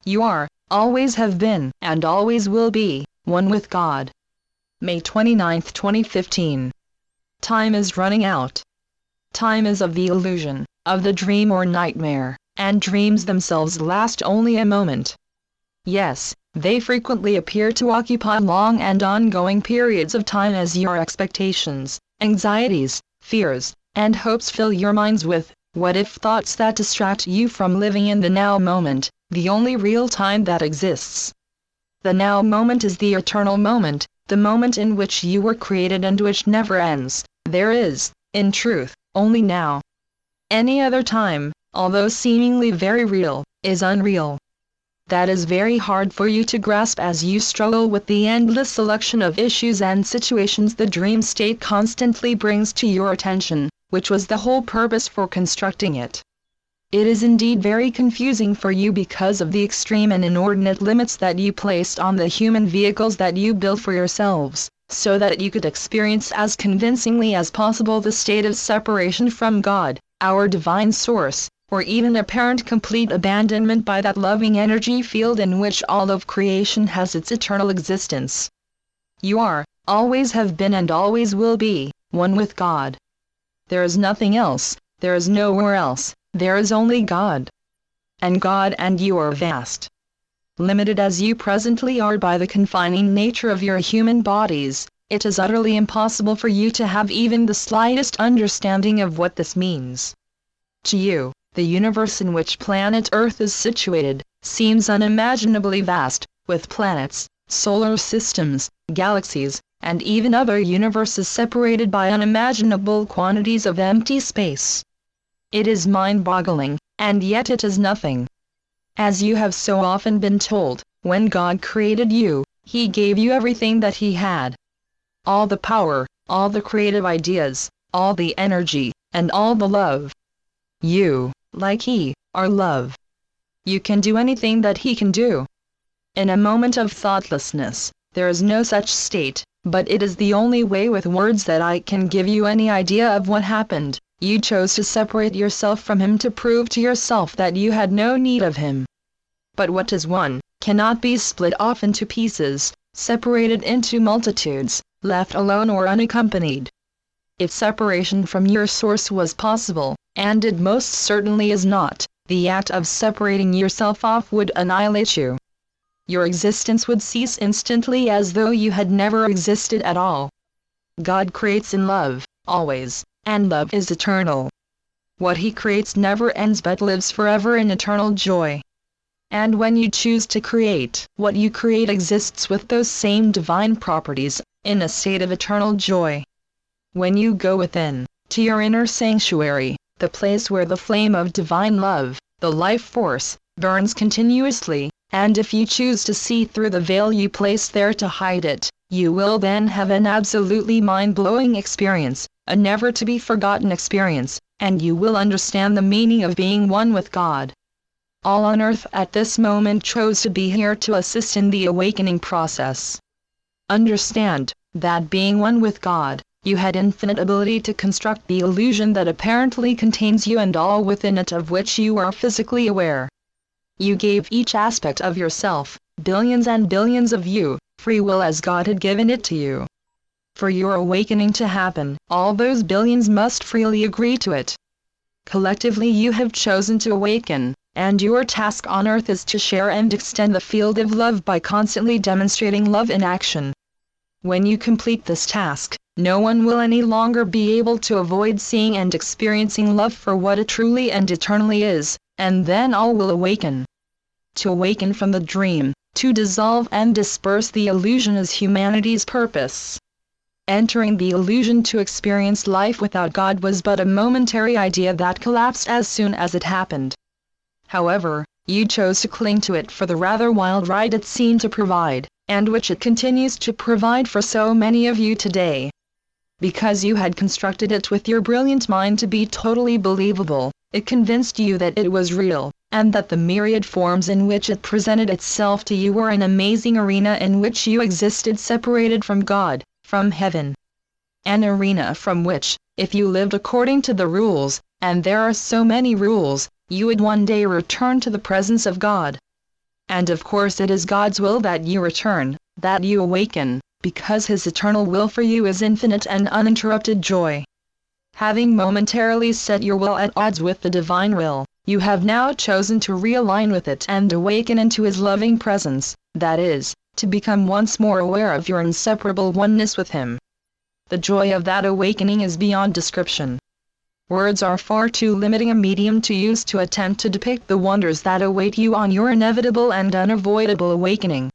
You are, always have been, and always will be, one with God. May 29, 2015. Time is running out. Time is of the illusion, of the dream or nightmare, and dreams themselves last only a moment. Yes, they frequently appear to occupy long and ongoing periods of time as your expectations, anxieties, fears, and hopes fill your minds with what-if thoughts that distract you from living in the now moment, the only real time that exists. The now moment is the eternal moment, the moment in which you were created and which never ends. There is, in truth, only now. Any other time, although seemingly very real, is unreal. That is very hard for you to grasp as you struggle with the endless selection of issues and situations the dream state constantly brings to your attention, which was the whole purpose for constructing it. It is indeed very confusing for you because of the extreme and inordinate limits that you placed on the human vehicles that you built for yourselves, so that you could experience as convincingly as possible the state of separation from God, our divine source, or even apparent complete abandonment by that loving energy field in which all of creation has its eternal existence. You are, always have been and always will be, one with God. There is nothing else, there is nowhere else, there is only God. And God and you are vast. Limited as you presently are by the confining nature of your human bodies, it is utterly impossible for you to have even the slightest understanding of what this means. To you, the universe in which planet Earth is situated, seems unimaginably vast, with planets, solar systems, galaxies, and even other universes separated by unimaginable quantities of empty space. It is mind-boggling, and yet it is nothing. As you have so often been told, when God created you, He gave you everything that He had. All the power, all the creative ideas, all the energy, and all the love. You, like He, are love. You can do anything that He can do. In a moment of thoughtlessness, there is no such state, but it is the only way with words that I can give you any idea of what happened. You chose to separate yourself from Him to prove to yourself that you had no need of Him. But what is one, cannot be split off into pieces, separated into multitudes, left alone or unaccompanied. If separation from your source was possible, and it most certainly is not, the act of separating yourself off would annihilate you. Your existence would cease instantly as though you had never existed at all. God creates in love, always, and love is eternal. What He creates never ends but lives forever in eternal joy. And when you choose to create, what you create exists with those same divine properties, in a state of eternal joy. When you go within, to your inner sanctuary, the place where the flame of divine love, the life force, burns continuously, and if you choose to see through the veil you place there to hide it, you will then have an absolutely mind-blowing experience, a never-to-be-forgotten experience, and you will understand the meaning of being one with God. All on earth at this moment chose to be here to assist in the awakening process. Understand, that being one with God, you had infinite ability to construct the illusion that apparently contains you and all within it of which you are physically aware. You gave each aspect of yourself, billions and billions of you, free will as God had given it to you. For your awakening to happen, all those billions must freely agree to it. Collectively you have chosen to awaken, and your task on earth is to share and extend the field of love by constantly demonstrating love in action. When you complete this task, no one will any longer be able to avoid seeing and experiencing love for what it truly and eternally is, and then all will awaken. To awaken from the dream, to dissolve and disperse the illusion is humanity's purpose. Entering the illusion to experience life without God was but a momentary idea that collapsed as soon as it happened. However, you chose to cling to it for the rather wild ride it seemed to provide, and which it continues to provide for so many of you today. Because you had constructed it with your brilliant mind to be totally believable, it convinced you that it was real, and that the myriad forms in which it presented itself to you were an amazing arena in which you existed separated from God, from heaven. An arena from which, if you lived according to the rules, and there are so many rules, you would one day return to the presence of God. And of course it is God's will that you return, that you awaken, because His eternal will for you is infinite and uninterrupted joy. Having momentarily set your will at odds with the divine will, you have now chosen to realign with it and awaken into His loving presence, that is, to become once more aware of your inseparable oneness with Him. The joy of that awakening is beyond description. Words are far too limiting a medium to use to attempt to depict the wonders that await you on your inevitable and unavoidable awakening.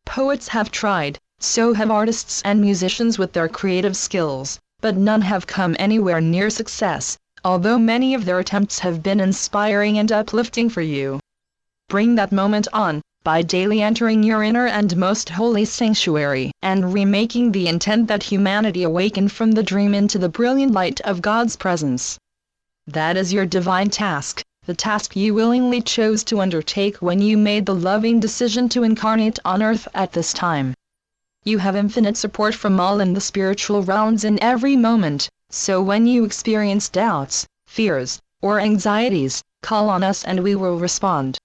Poets have tried, so have artists and musicians with their creative skills, but none have come anywhere near success, although many of their attempts have been inspiring and uplifting for you. Bring that moment on, by daily entering your inner and most holy sanctuary, and remaking the intent that humanity awaken from the dream into the brilliant light of God's presence. That is your divine task, the task you willingly chose to undertake when you made the loving decision to incarnate on earth at this time. You have infinite support from all in the spiritual realms in every moment, so when you experience doubts, fears, or anxieties, call on us and we will respond.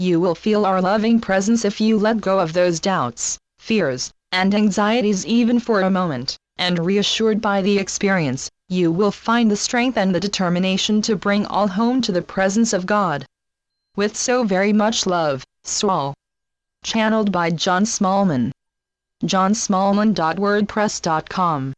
You will feel our loving presence if you let go of those doubts, fears, and anxieties even for a moment, and reassured by the experience, you will find the strength and the determination to bring all home to the presence of God. With so very much love, Saul. Channeled by John Smallman. johnsmallman.wordpress.com